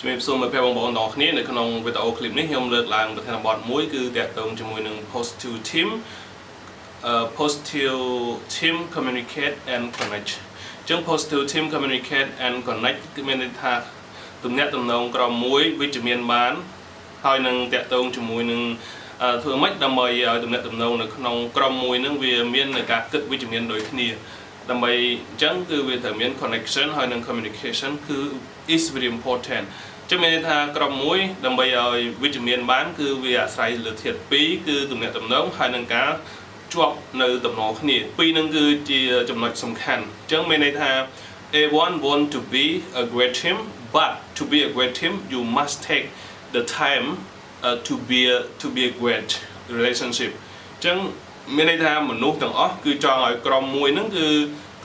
ជំរាបសួរមិត្តភ័ក្តិបងប្អូនទាំងអស់គ្នានៅក្នុងវីដេអូឃ្លីបនេះខ្ញុំលើកឡើងប្រធានបទមួយគឺទាក់ទងជាមួយនឹង positive team communicate and connect អញ្ចឹង positive team communicate and connect គឺមានន័យថាទំនាក់ទំនងក្រុមមួយវិជ្ជមានបានហើយនឹងទាក់ទងជាមួយនឹងធ្វើម៉េចដើម្បីឲ្យទំនាក់ទំនងនៅក្នុងក្រុមមួយនឹងវាមានការគិតវិជ្ជមានដូចគ្នាដើម្បីអញ្ចឹងគឺវាត្រូវមាន connection ហើយនឹង communication គឺ is very important ចឹងមានន័យថាក្រុមមួយដើម្បីឲ្យវិជ្ជមានបានគឺវាអាស្រ័យលើធាតុ2គឺទំនាក់ទំនងហើយនឹងការជាប់នៅតំណគ្នាពីរនឹងគឺជាចំណុចសំខាន់អញ្ចឹងមានន័យថា everyone want to be a great team but to be a great team you must take the time to be a great relationship អញ្ចឹងមានន័យថាមនុស្សទាំងអស់គឺចង់ឲ្យក្រុមមួយហ្នឹងគឺ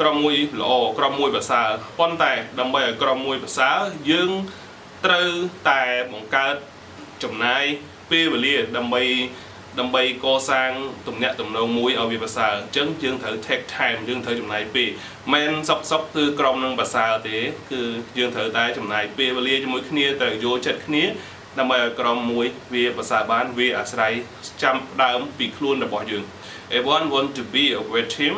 ក្រុមមួយល្អក្រុមមួយប្រសើរប៉ុន្តែដើម្បីឲ្យក្រុមមួយប្រសើរយើងត្រូវតែបង្កើតចំណាយពេលវេលាដើម្បីកសាងទំនាក់ទំនងមួយឲ្យវាប្រសើរអញ្ចឹងយើងត្រូវ take time យើងត្រូវចំណាយពេលមិនសុកគឺក្រុមនឹងប្រសើរទេគឺយើងត្រូវតែចំណាយពេលវេលាជាមួយគ្នាត្រូវយល់ចិត្តគ្នាដើម្បីឲ្យក្រុមមួយវាប្រសើរបានវាអាស្រ័យចាំដើមពីខ្លួនរបស់យើង Everyone want to be a great team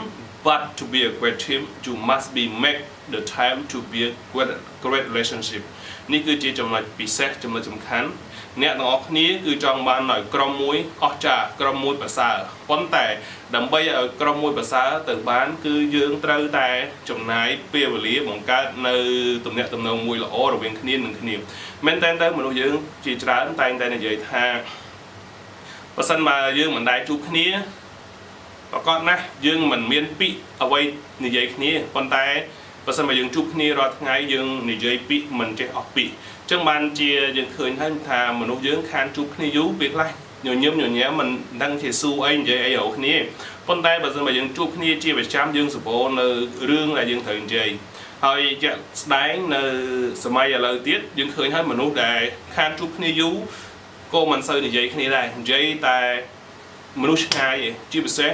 but to be a great team you must be make the time to be a great relationship នេះគឺជាចំណុចពិសេសចំណុចសំខាន់អ្នកទាំងអស់គ្នាគឺចង់បានឲ្យក្រុមមួយអស្ចារ្យក្រុមមួយប្រសើរប៉ុន្តែដើម្បីឲ្យក្រុមមួយប្រសើរទៅបានគឺយើងត្រូវតែចំណាយពេលវេលាបង្កើតនៅទំនាក់ទំនងមួយល្អរវាងគ្នានឹងគ្នាមែនតើមនុស្សយើងជាច្រើនតែងតែនិយាយថាបើសិនបើយើងមិនដែលជួបគ្នាប្រកបណាស់យើងមិនមានពាក្យអ្វីនិយាយគ្នាប៉ុន្តែបើសិនបើយើងជួបគ្នារាល់ថ្ងៃយើងនិយាយពាក្យមិនចេះអស់ពាក្យអញ្ចឹងបានជាយើងឃើញហើយថាមនុស្សយើងខានជួបគ្នាយូរពេលខ្លះញញឹមញញែមិនដឹងជាស៊ូអីនិយាយអីរកគ្នាប៉ុន្តែបើសិនបើយើងជួបគ្នាជាប្រចាំយើងសម្បូរនៅរឿងដែលយើងត្រូវនិយាយហើយជាក់ស្ដែងនៅសម័យឥឡូវទៀតយើងឃើញហើយមនុស្សដែលខានជួបគ្នាយូរក៏មិនសូវនិយាយគ្នាដែរនិយាយតែមនុស្សឆ្ងាយជាពិសេស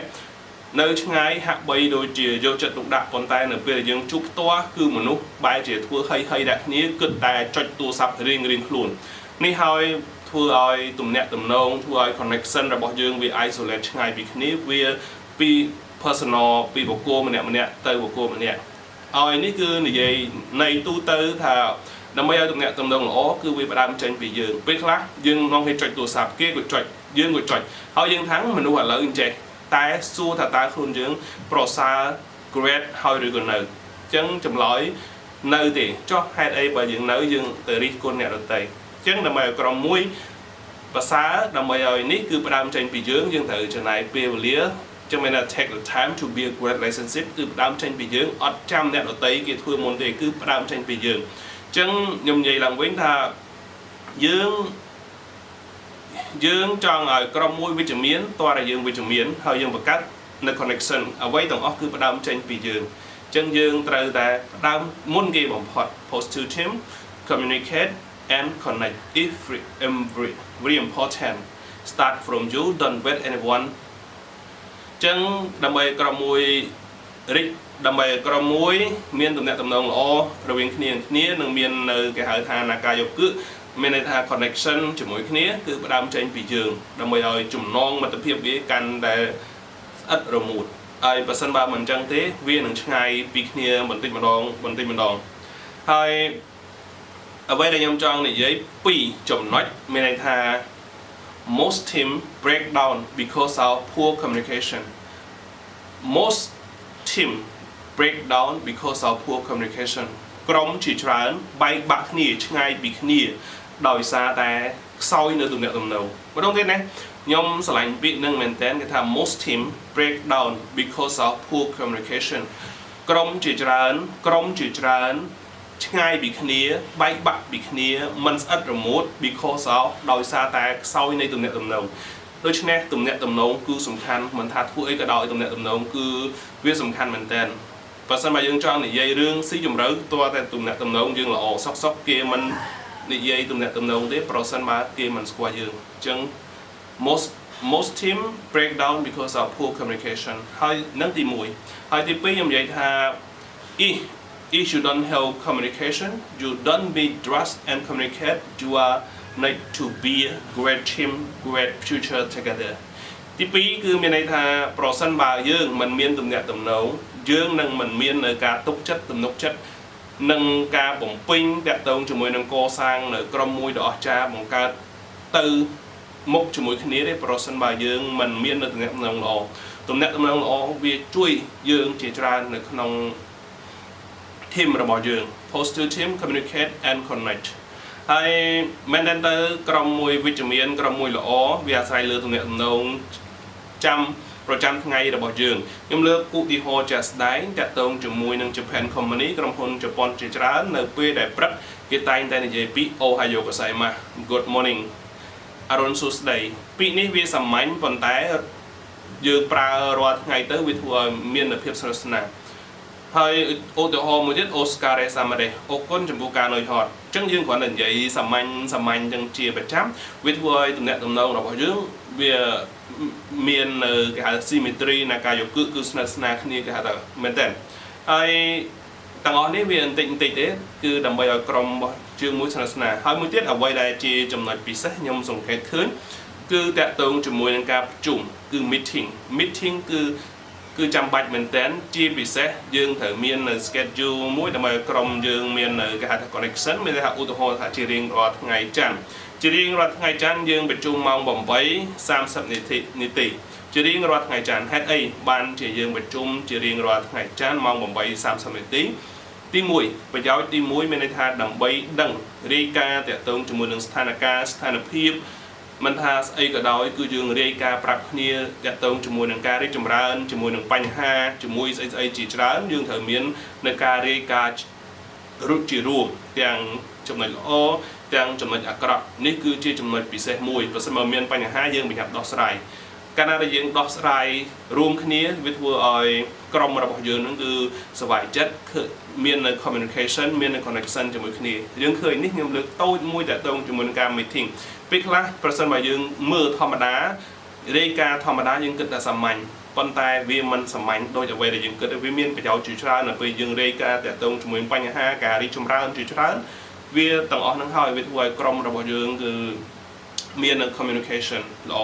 នៅឆ្ងាយហាក់បីដូចជាយកចិត្តទុកដាក់ប៉ុន្តែនៅពេលយើងជួបផ្ទាល់គឺមនុស្សបែរជាធ្វើហីដាក់គ្នាគិតតែចុចទូរស័ព្ទរៀងខ្លួននេះហើយធ្វើឲ្យទំនាក់ទំនងធ្វើឲ្យ connection របស់យើងវា isolate ឆ្ងាយពីគ្នាវាពី personal ពីបុគ្គលម្នាក់ទៅបុគ្គលម្នាក់ឲ្យនេះគឺនិយាយនៃទូទៅថាដើម្បីឲ្យទំនាក់ទំនងល្អគឺវាផ្ដើមចេញពីយើងពេលខ្លះយើងនាំគេចុចទូរស័ព្ទគេក៏ចុចយើងក៏ចុចហើយយើងថាមនុស្សឥឡូវអញ្ចេះតែសួរថាតើខ្លួនយើងប្រសើរ great ហើយឬក៏នៅអញ្ចឹងចម្លើយនៅទេចុះហេតុអីបើយើងនៅយើងទៅរិះគន់អ្នកដទៃអញ្ចឹងដើម្បីឲ្យក្រុមមួយប្រសើរដើម្បីឲ្យនេះគឺផ្ដើមចេញពីយើងត្រូវចំណាយពេលវេលាចឹងមានថា take the time to be a great relationship គឺផ្ដើមចេញពីយើងអត់ចាំអ្នកដទៃគេធ្វើមុនទេគឺផ្ដើមចេញពីយើងអញ្ចឹងខ្ញុំនិយាយឡើងវិញថាយើងចង់ឲ្យក្រុមមួយវិជ្ជមានតើតែយើងវិជ្ជមានហើយយើងបង្កើតនៅ connection អ្វីទាំងអស់គឺផ្ដើមចេញពីយើងអញ្ចឹងយើងត្រូវតែផ្ដើមមុនគេបំផុត positive team communicate and connect is very important start from you don't wait anyone អញ្ចឹងដើម្បីក្រុមមួយរីកដើម្បីក្រុមមួយមានទំនាក់ទំនងល្អរវាងគ្នានឹងមាននៅគេហៅថានាការយកគឺមានន័យថា connection ជាមួយគ្នាគឺផ្ដើមចេញពីយើងដើម្បីឲ្យចំណងមិត្តភាពវាកាន់តែស្អិតរមួតហើយបើសិនបើមិនអញ្ចឹងទេវានឹងឆ្ងាយពីគ្នាបន្តិចម្ដងហើយអ្វីដែលខ្ញុំចង់និយាយពីរចំណុចមានន័យថា most team break down because of poor communication most team break down because of poor communication ក្រុមជាច្រើនបែកបាក់គ្នាឆ្ងាយពីគ្នាដោយសារតែខ្សោយនៅទំនាក់ទំនងម្ដងទៀតណាខ្ញុំឆ្លាញ់ពាក្យនឹងមែនតើគេថា most team break down because of poor communication ក្រុមជាច្រើនឆ្ងាយពីគ្នាបែកបាក់ពីគ្នាមិនស្អិតរមួត because of ដោយសារតែខ្សោយនៃទំនាក់ទំនងដូច្នេះទំនាក់ទំនងគឺសំខាន់មិនថាធ្វើអីក៏ដោយទំនាក់ទំនងគឺវាសំខាន់មែនតើបើសិនបើយើងចង់និយាយរឿងស៊ីជម្រៅតើតែទំនាក់ទំនងយើងល្អសុកគេមិននិយាយទំនាក់ទំនងទេប្រសិនបើគេមិនស្គាល់យើងអញ្ចឹង most team break down because of poor communication ហើយនឹងទី1ហើយទី2ខ្ញុំនិយាយថា if you don't have communication you don't be trust and communicate you are need to be a great team great future together ទី2គឺមានន័យថាប្រសិនបើយើងមិនមានទំនាក់ទំនងយើងនឹងមិនមាននៅការទុកចិត្តទំនុកចិត្តនឹងការបំពេញតាក់ទងជាមួយនឹងកសាងនៅក្រុមមួយដ៏អស្ចារ្យបង្កើតទៅមុខជាមួយគ្នាទេប្រសិនបើយើងមិនមាននៅទំនាក់ទំនងល្អទំនាក់ទំនងល្អវាជួយយើងជាច្រើននៅក្នុង team របស់យើង positive team communicate and connect ហើយមែនតើទៅក្រុមមួយវិជ្ជមានក្រុមមួយល្អវាអាស្រ័យលើទំនាក់ទំនងចាំប្រចាំថ្ងៃរបស់យើងខ្ញុំលើកឧទាហរណ៍ជាក់ស្ដែងតាក់ទងជាមួយនឹង Japan Company ក្រុមហ៊ុនជប៉ុនជាច្រើននៅពេលដែលព្រឹកគេតែងតែនិយាយពី Ohayo gozaimasu Good morning អរុនសួស្ដីពាក្យនេះវាសាមញ្ញប៉ុន្តែយើងប្រើរាល់ថ្ងៃទៅវាធ្វើឲ្យមានភាពស្និទ្ធស្នាលហើយឧទាហរណ៍មួយទៀត Oscar Samade អរគុណចំពោះការនៅថតអញ្ចឹងយើងគ្រាន់តែនិយាយសាមញ្ញអញ្ចឹងជាប្រចាំវាធ្វើឲ្យទំនាក់ទំនងរបស់យើងវាមានគេហៅ symmetry នៃការយកគឺស្និទ្ធស្នាលគ្នាគេហៅថាមែនតើហើយទាំងអស់នេះវាបន្តិចទេគឺដើម្បីឲ្យក្រុមរបស់យើងមួយស្និទ្ធស្នាលហើយមួយទៀតអ្វីដែលជាចំណុចពិសេសខ្ញុំសង្កេតឃើញគឺតាក់ទងជាមួយនឹងការប្រជុំគឺ meeting គឺចាំបាច់មែនតើជាពិសេសយើងត្រូវមាននៅ schedule មួយដើម្បីឲ្យក្រុមយើងមាននៅគេហៅថា connection មានន័យថាឧទាហរណ៍ថាជារៀងរាល់ថ្ងៃច័ន្ទជារៀងរាល់ថ្ងៃច័ន្ទយើងប្រជុំម៉ោង 8:30 នាទីជារៀងរាល់ថ្ងៃច័ន្ទហេតុអីបានជាយើងប្រជុំជារៀងរាល់ថ្ងៃច័ន្ទម៉ោង 8:30 នាទីទី1ប្រយោជន៍ទី1មានន័យថាដើម្បីដឹងរាយការណ៍តាក់ទងជាមួយនឹងស្ថានភាពមិនថាស្អីក៏ដោយគឺយើងរាយការណ៍ប្រាប់គ្នាតាក់ទងជាមួយនឹងការរីកចម្រើនជាមួយនឹងបញ្ហាជាមួយស្អីជាច្រើនយើងត្រូវមាននៅការរាយការណ៍រូបជារួមទាំងចំណុចល្អទាំងចំណុចអាក្រក់នេះគឺជាចំណុចពិសេសមួយប្រសិនបើមានបញ្ហាយើងប្រញាប់ដោះស្រាយកាលណាដែលយើងដោះស្រាយរួមគ្នាវាធ្វើឲ្យក្រុមរបស់យើងនឹងគឺសុវត្ថិចិត្តមាននៅ communication មាននៅ connection ជាមួយគ្នាយើងឃើញនេះខ្ញុំលើកតូចមួយតាក់ទងជាមួយនឹងការ meeting ពេលខ្លះប្រសិនបើយើងមើលធម្មតារាយការណ៍ធម្មតាយើងគិតថាសាមញ្ញប៉ុន្តែវាមិនសាមញ្ញដូចអ្វីដែលយើងគិតវាមានប្រយោជន៍ជាច្រើននៅពេលយើងរាយការណ៍តាក់ទងជាមួយនឹងបញ្ហាការរីកចម្រើនជាច្រើនវាទាំងអស់នឹងហើយវាធ្វើឲ្យក្រុមរបស់យើងគឺមាននៅ communication ល្អ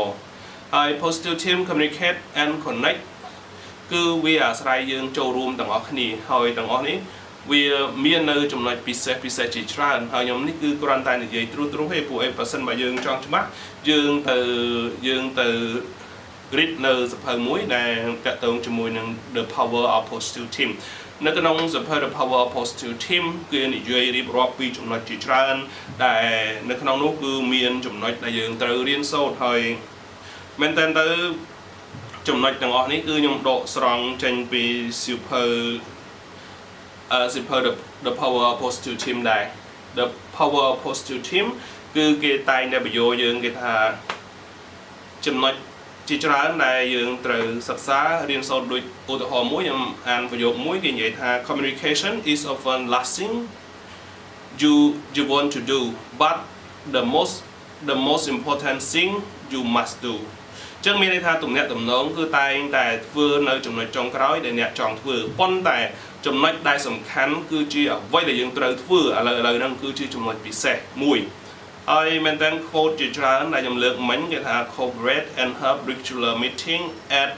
ហើយ positive team communicate and connect គឺវាអាស្រ័យយើងចូលរួមទាំងអស់គ្នាហើយទាំងអស់នេះវាមាននៅចំណុចពិសេសជាច្រើនហើយខ្ញុំនេះគឺគ្រាន់តែនិយាយទ្រុសទេព្រោះឯប្រសិនបើយើងចង់ច្បាស់យើងទៅរៀបនៅសភៅមួយដែលតាក់ទងជាមួយនឹង the power of positive team នៅក្នុងសភៅ the power of positive team គឺនិយាយរៀបរាប់ពីចំណុចជាច្រើនដែលនៅក្នុងនោះគឺមានចំណុចដែលយើងត្រូវរៀនសូត្រហើយមែនតើទៅចំណុចទាំងអស់នេះគឺខ្ញុំដកស្រង់ចេញពីសៀវភៅthe power of positive team ដែរ the power of positive team គឺគេតែងតែបញ្យល់យើងគេថាចំណុចជាច្រើនដែលយើងត្រូវសិក្សារៀនសូត្រដូចឧទាហរណ៍មួយខ្ញុំអានប្រយោគមួយគេនិយាយថា communication is often lasting you want to do but the most important thing you must do ចឹងមានន័យថាទំនាក់ទំនងគឺតែងតែធ្វើនៅចំណុចចុងក្រោយដែលអ្នកចង់ធ្វើប៉ុន្តែចំណុចដែលសំខាន់គឺជាអ្វីដែលយើងត្រូវធ្វើឥឡូវហ្នឹងគឺជាចំណុចពិសេសមួយហើយមែនតើ quote ជាច្រើនដែលខ្ញុំលើកមិញគេថា cooperate and have regular meeting at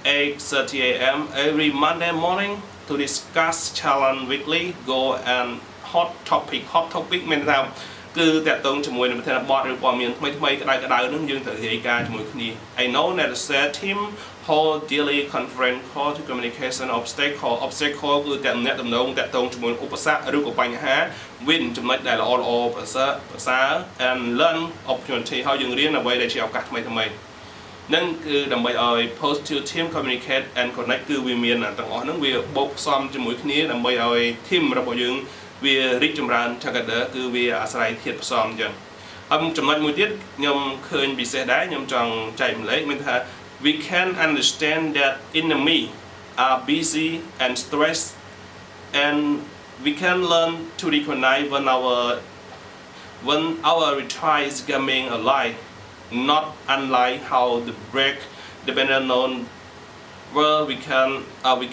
8:30 a.m. every Monday morning to discuss challenge weekly goal and hot topic មានថាគឺតាក់ទងជាមួយនឹងប្រធានបទឬព័ត៌មានថ្មីក្តៅហ្នឹងយើងត្រូវរាយការណ៍ជាមួយគ្នា I know that the team hold daily conference call to communication obstacle គឺតែអ្នកតំណងតាក់ទងជាមួយឧបសគ្គឬក៏បញ្ហា win ចំណុចដែលល្អប្រសើរ and learn opportunity ហើយយើងរៀនអ្វីដែលជាឱកាសថ្មីនឹងគឺដើម្បីឲ្យ positive team communicate and connect គឺវាមានទាំងអស់ហ្នឹងវាបូកផ្សំជាមួយគ្នាដើម្បីឲ្យ team របស់យើងវារីកចម្រើន together គឺវាអាស្រ័យធាតុផ្សំអញ្ចឹងហើយចំណុចមួយទៀតខ្ញុំឃើញពិសេសដែរខ្ញុំចង់ចែកម្លែកមានថា we can understand that enemy are busy and stressed and we can learn to recognize when our retry is coming alive not unlike how the break dependent on where we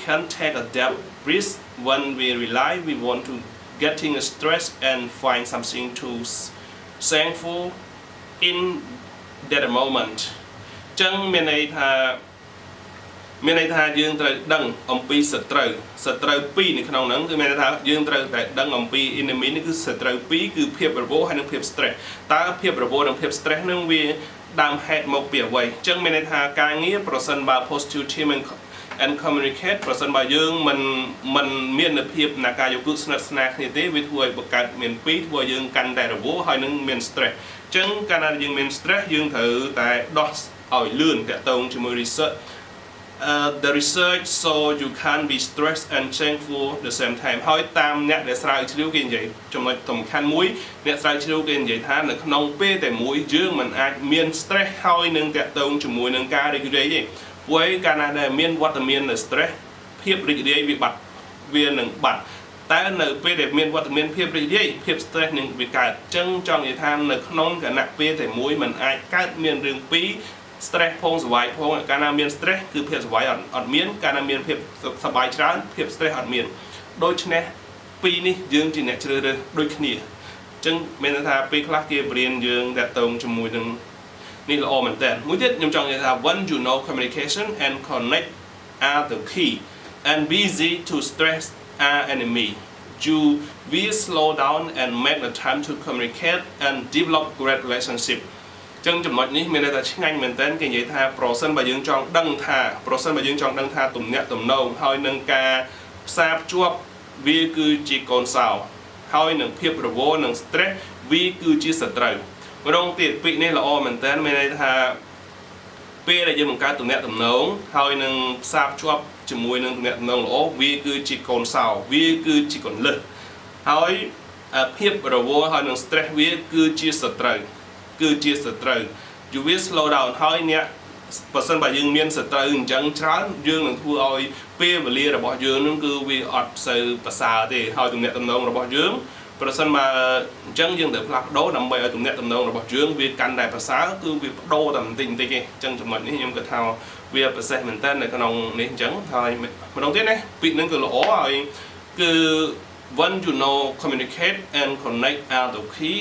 can take a deep breath when we rely we want to getting a stress and find something to thankful in that moment ចឹងមានន័យថាយើងត្រូវដឹងអំពីសត្រូវពីរនៅក្នុងហ្នឹងគឺមានន័យថាយើងត្រូវតែដឹងអំពី enemy នេះគឺសត្រូវពីរគឺភាពរវល់ហើយនិងភាព stress តើភាពរវល់និងភាព stress ហ្នឹងវាដើមហេតុមកពីអ្វីចឹងមានន័យថាការងារប្រសិនបើ positive team and communicate ប្រសិនបើយើងមិនមាននូវភាពនៃការយកគឺស្និទ្ធស្នាលគ្នាទេវាធ្វើឲ្យបង្កើតមានពីរធ្វើឲ្យយើងកាន់តែរវល់ហើយនឹងមាន stress ចឹងកាលណាយើងមាន stress យើងត្រូវតែដោះឲ្យលឿនតាក់ទងជាមួយ research the research so you can be stressed and thankful the same time ហើយតាមអ្នកដែលស្រាវជ្រាវគេនិយាយចំណុចសំខាន់មួយអ្នកស្រាវជ្រាវគេនិយាយថានៅក្នុងពេលតែមួយយើងមិនអាចមាន stress ហើយនឹងតាក់ទងជាមួយនឹងការរីករាយទេព្រោះកាលណាដែលមានវត្តមាននៃ stress ភាពរីករាយវានឹងបាត់តែនៅពេលដែលមានវត្តមានភាពរីករាយភាព stress នឹងវាកើតចឹងចង់និយាយថានៅក្នុងគណៈពេលតែមួយมันអាចកើតមានរឿងពីរ stress ផងសบายផងកាលណាមាន stress គឺភាពសบายអត់មានកាលណាមានភាពសบายច្រើនភាព stress អត់មានដូច្នេះពីរនេះយើងជាអ្នកជ្រើសរើសដូចគ្នាចឹងមានន័យថាពេលខ្លះគេបរៀនយើងតាក់ទងជាមួយនឹងនេះល្អមែនតើមួយទៀតខ្ញុំចង់និយាយថា when you know communication and connect are the key and busy to stress are enemy you will slow down and make the time to communicate and develop great relationship ចឹងចំណុចនេះមានន័យថាឆ្ងាញ់មែនតើគេនិយាយថាប្រសិនបើយើងចង់ដឹងថាទំនាក់ទំនងហើយនឹងការផ្សារភ្ជាប់វាគឺជាកូនសោហើយនឹងភាពរវល់និង stress វាគឺជាសត្រូវម្ដងទៀតពាក្យនេះល្អមែនតើមានន័យថាពេលដែលយើងបង្កើតទំនាក់ទំនងហើយនឹងផ្សារភ្ជាប់ជាមួយនឹងទំនាក់ទំនងល្អវាគឺជាកូនសោវាគឺជាកុលឹះហើយភាពរវល់ហើយនឹង stress វាគឺជាសត្រូវyou will slow down ហើយអ្នកបើសិនបើយើងមានសត្រូវអញ្ចឹងច្រើនយើងនឹងធ្វើឲ្យពេលវេលារបស់យើងនឹងគឺវាអត់សូវប្រសើរទេហើយទំនាក់ទំនងរបស់យើងប្រសិនបើអញ្ចឹងយើងត្រូវផ្លាស់ប្ដូរដើម្បីឲ្យទំនាក់ទំនងរបស់យើងវាកាន់តែប្រសើរគឺវាបដូរតែបន្តិចទេអញ្ចឹងចំណុចនេះខ្ញុំគិតថាវាពិសេសមែនតើនៅក្នុងនេះអញ្ចឹងហើយម្ដងទៀតណាពាក្យហ្នឹងគឺល្អហើយគឺ when you know communicate and connect are the key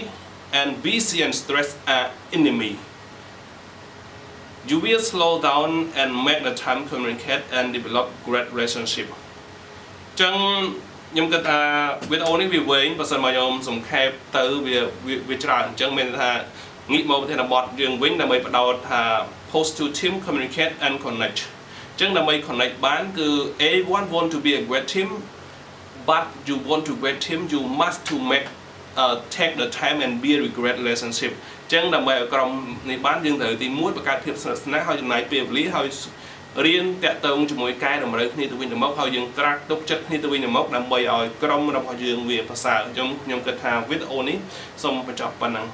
and busy and stress are enemy you will slow down and make the time communicate and develop great relationship ចឹងខ្ញុំគិតថាវីដេអូនេះវាវែងបើសិនមកខ្ញុំសង្ខេបទៅវាច្រើនអញ្ចឹងមានថាងាកមកប្រធានបទយើងវិញដើម្បីបដោតថា positive team communicate and connect អញ្ចឹងដើម្បី connect បានគឺ everyone want to be a great team but you want to great team you must to make take the time and be a great relationship អញ្ចឹងដើម្បីឲ្យក្រុមនេះបានយើងត្រូវទី1បង្កើតភាពស្និទ្ធស្នាលហើយចំណាយពេលវេលាហើយរៀនតាក់ទងជាមួយកែតម្រូវគ្នាទៅវិញទៅមកហើយយើងត្រាក់ទុកចិត្តគ្នាទៅវិញទៅមកដើម្បីឲ្យក្រុមរបស់យើងវាប្រសើរខ្ញុំគិតថាវីដេអូនេះសូមបញ្ចប់ប៉ុណ្ណឹង